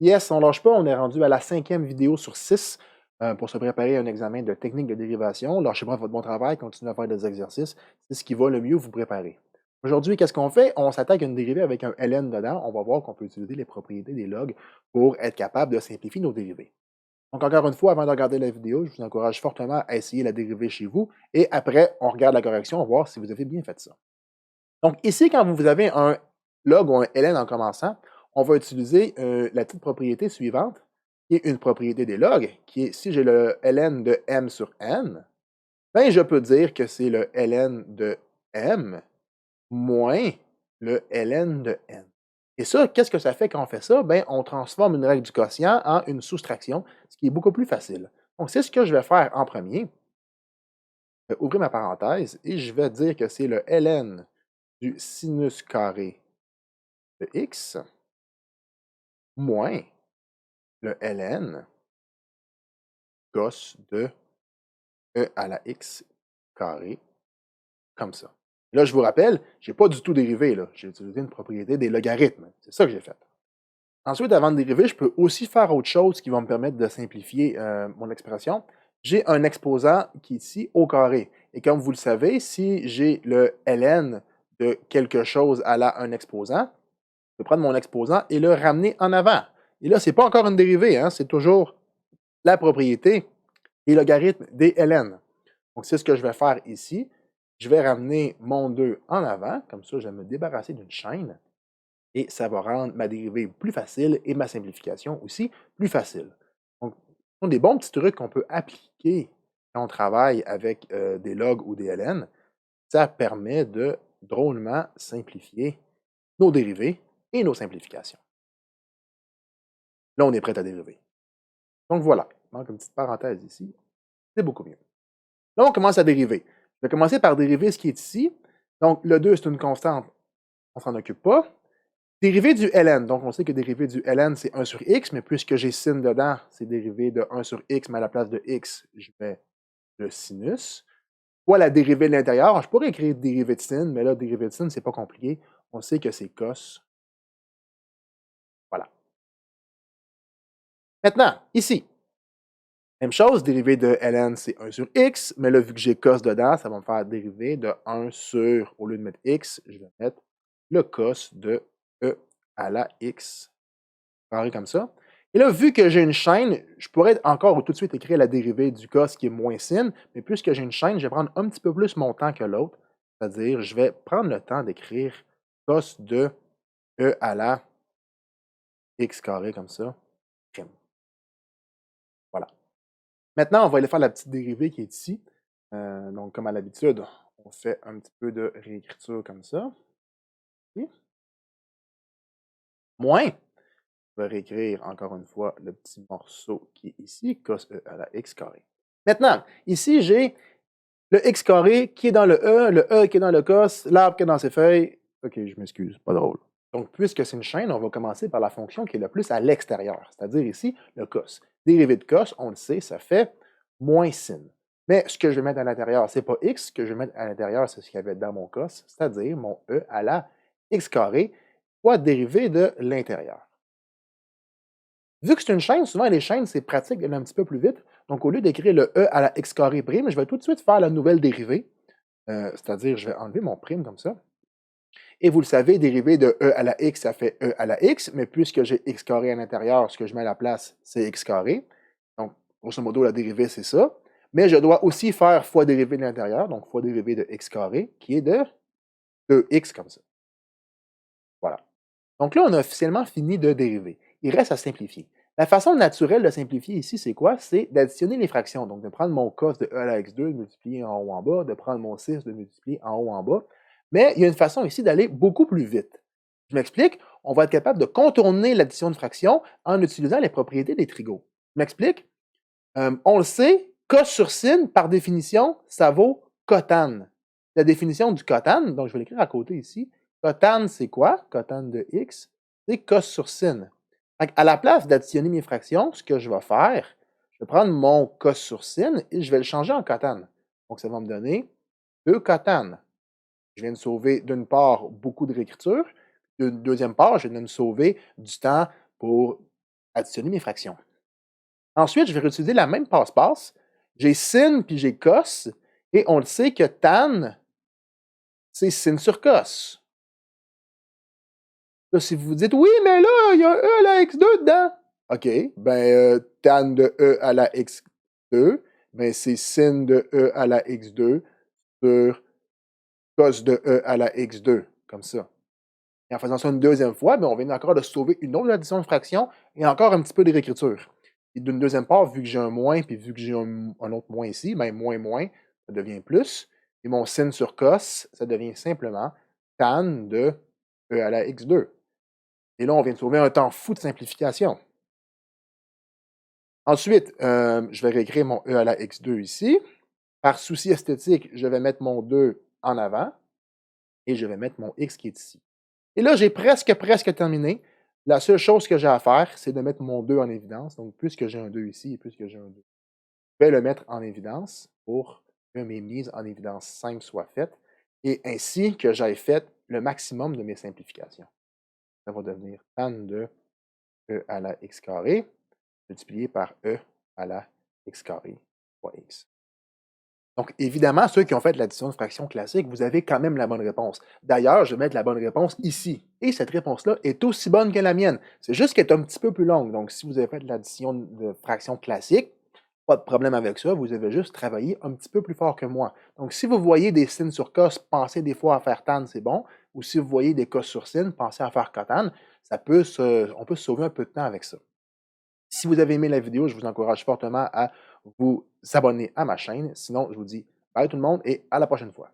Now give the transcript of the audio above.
Yes, on lâche pas, on est rendu à la 5e vidéo sur 6 pour se préparer à un examen de technique de dérivation. Lâchez pas votre bon travail, continuez à faire des exercices. C'est ce qui va le mieux vous préparer. Aujourd'hui, qu'est-ce qu'on fait? On s'attaque à une dérivée avec un ln dedans. On va voir qu'on peut utiliser les propriétés des logs pour être capable de simplifier nos dérivées. Donc, encore une fois, avant de regarder la vidéo, je vous encourage fortement à essayer la dérivée chez vous. Et après, on regarde la correction, on va voir si vous avez bien fait ça. Donc, ici, quand vous avez un log ou un ln en commençant, on va utiliser la petite propriété suivante, qui est une propriété des logs, qui est si j'ai le ln de m sur n, ben, je peux dire que c'est le ln de m moins le ln de n. Et ça, qu'est-ce que ça fait quand on fait ça? Ben, on transforme une règle du quotient en une soustraction, ce qui est beaucoup plus facile. Donc, c'est ce que je vais faire en premier. Je vais ouvrir ma parenthèse et je vais dire que c'est le ln du sinus carré de x moins le ln cos de e à la x carré, comme ça. Là, je vous rappelle, je n'ai pas du tout dérivé, là. J'ai utilisé une propriété des logarithmes. C'est ça que j'ai fait. Ensuite, avant de dériver, je peux aussi faire autre chose qui va me permettre de simplifier mon expression. J'ai un exposant qui est ici au carré. Et comme vous le savez, si j'ai le ln de quelque chose à la un exposant, je peux prendre mon exposant et le ramener en avant. Et là, ce n'est pas encore une dérivée, hein, c'est toujours la propriété et logarithme des ln. Donc, c'est ce que je vais faire ici. Je vais ramener mon 2 en avant, comme ça, je vais me débarrasser d'une chaîne et ça va rendre ma dérivée plus facile et ma simplification aussi plus facile. Donc, ce sont des bons petits trucs qu'on peut appliquer quand on travaille avec des logs ou des ln. Ça permet de drôlement simplifier nos dérivées et nos simplifications. Là, on est prêt à dériver. Donc voilà, il manque une petite parenthèse ici. C'est beaucoup mieux. Là, on commence à dériver. Je vais commencer par dériver ce qui est ici. Donc, le 2, c'est une constante. On ne s'en occupe pas. Dérivé du ln. Donc, on sait que dérivé du ln, c'est 1 sur x, mais puisque j'ai sin dedans, c'est dérivé de 1 sur x, mais à la place de x, je mets le sinus. Ou la dérivée de l'intérieur. Je pourrais écrire dérivée de sin, mais là, dérivée de sin, c'est pas compliqué. On sait que c'est cos. Voilà. Maintenant, ici, même chose, dérivée de ln, c'est 1 sur x, mais là, vu que j'ai cos dedans, ça va me faire dériver de 1 sur, au lieu de mettre x, je vais mettre le cos de e à la x carré comme ça. Et là, vu que j'ai une chaîne, je pourrais encore tout de suite écrire la dérivée du cos qui est moins sin, mais puisque j'ai une chaîne, je vais prendre un petit peu plus mon temps que l'autre, c'est-à-dire je vais prendre le temps d'écrire cos de e à la x carré comme ça, prime. Voilà. Maintenant, on va aller faire la petite dérivée qui est ici. Donc, comme à l'habitude, on fait un petit peu de réécriture comme ça. Et moins, je vais réécrire encore une fois le petit morceau qui est ici, cos e à la x carré. Maintenant, ici, j'ai le x carré qui est dans le e qui est dans le cos, l'arbre qui est dans ses feuilles. OK, je m'excuse, pas drôle. Donc, puisque c'est une chaîne, on va commencer par la fonction qui est le plus à l'extérieur, c'est-à-dire ici, le cos. Dérivé de cos, on le sait, ça fait moins sin. Mais ce que je vais mettre à l'intérieur, ce n'est pas x. Ce que je vais mettre à l'intérieur, c'est ce qu'il y avait dans mon cos, c'est-à-dire mon e à la x carré, fois dérivé de l'intérieur. Vu que c'est une chaîne, souvent les chaînes, c'est pratique d'aller un petit peu plus vite. Donc, au lieu d'écrire le e à la x carré prime, je vais tout de suite faire la nouvelle dérivée. C'est-à-dire, je vais enlever mon prime comme ça. Et vous le savez, dérivé de e à la x, ça fait e à la x, mais puisque j'ai x carré à l'intérieur, ce que je mets à la place, c'est x carré. Donc, grosso modo, la dérivée, c'est ça. Mais je dois aussi faire fois dérivée de l'intérieur, donc fois dérivée de x carré, qui est de 2x comme ça. Voilà. Donc là, on a officiellement fini de dériver. Il reste à simplifier. La façon naturelle de simplifier ici, c'est quoi? C'est d'additionner les fractions. Donc, de prendre mon cos de e à la x2, de multiplier en haut en bas, de prendre mon 6, de multiplier en haut en bas. Mais il y a une façon ici d'aller beaucoup plus vite. Je m'explique, on va être capable de contourner l'addition de fractions en utilisant les propriétés des trigos. Je m'explique? On le sait, cos sur sin, par définition, ça vaut cotan. La définition du cotan, donc je vais l'écrire à côté ici. Cotan, c'est quoi? Cotan de x, c'est cos sur sin. À la place d'additionner mes fractions, ce que je vais faire, je vais prendre mon cos sur sin et je vais le changer en cotan. Donc, ça va me donner 2 cotan. Je viens de sauver, d'une part, beaucoup de réécriture. D'une deuxième part, je viens de me sauver du temps pour additionner mes fractions. Ensuite, je vais réutiliser la même passe-passe. J'ai sin puis j'ai cos, et on le sait que tan, c'est sin sur cos. Là, si vous vous dites, oui, mais là, il y a un E à la x2 dedans. OK, ben, tan de E à la x2, ben, c'est sin de E à la x2 sur cos de E à la x2, comme ça. Et en faisant ça une deuxième fois, ben, on vient encore de sauver une autre addition de fraction et encore un petit peu de réécriture. Et d'une deuxième part, vu que j'ai un moins, puis vu que j'ai un autre moins ici, ben moins, moins, ça devient plus. Et mon sin sur cos, ça devient simplement tan de E à la x2. Et là, on vient de sauver un temps fou de simplification. Ensuite, je vais réécrire mon E à la x2 ici. Par souci esthétique, je vais mettre mon 2 en avant et je vais mettre mon x qui est ici. Et là, j'ai presque terminé. La seule chose que j'ai à faire, c'est de mettre mon 2 en évidence. Donc, puisque j'ai un 2 ici et puisque j'ai un 2, je vais le mettre en évidence pour que mes mises en évidence simples soient faites et ainsi que j'aille fait le maximum de mes simplifications. Ça va devenir tan de E à la x carré multiplié par E à la x carré fois x. Donc, évidemment, ceux qui ont fait l'addition de fractions classique, vous avez quand même la bonne réponse. D'ailleurs, je vais mettre la bonne réponse ici. Et cette réponse-là est aussi bonne que la mienne. C'est juste qu'elle est un petit peu plus longue. Donc, si vous avez fait l'addition de fractions classiques, pas de problème avec ça. Vous avez juste travaillé un petit peu plus fort que moi. Donc, si vous voyez des sin sur cos, pensez des fois à faire tan, c'est bon. Ou si vous voyez des cos sur sin, pensez à faire cotan. On peut se sauver un peu de temps avec ça. Si vous avez aimé la vidéo, je vous encourage fortement à vous abonner à ma chaîne. Sinon, je vous dis bye tout le monde et à la prochaine fois.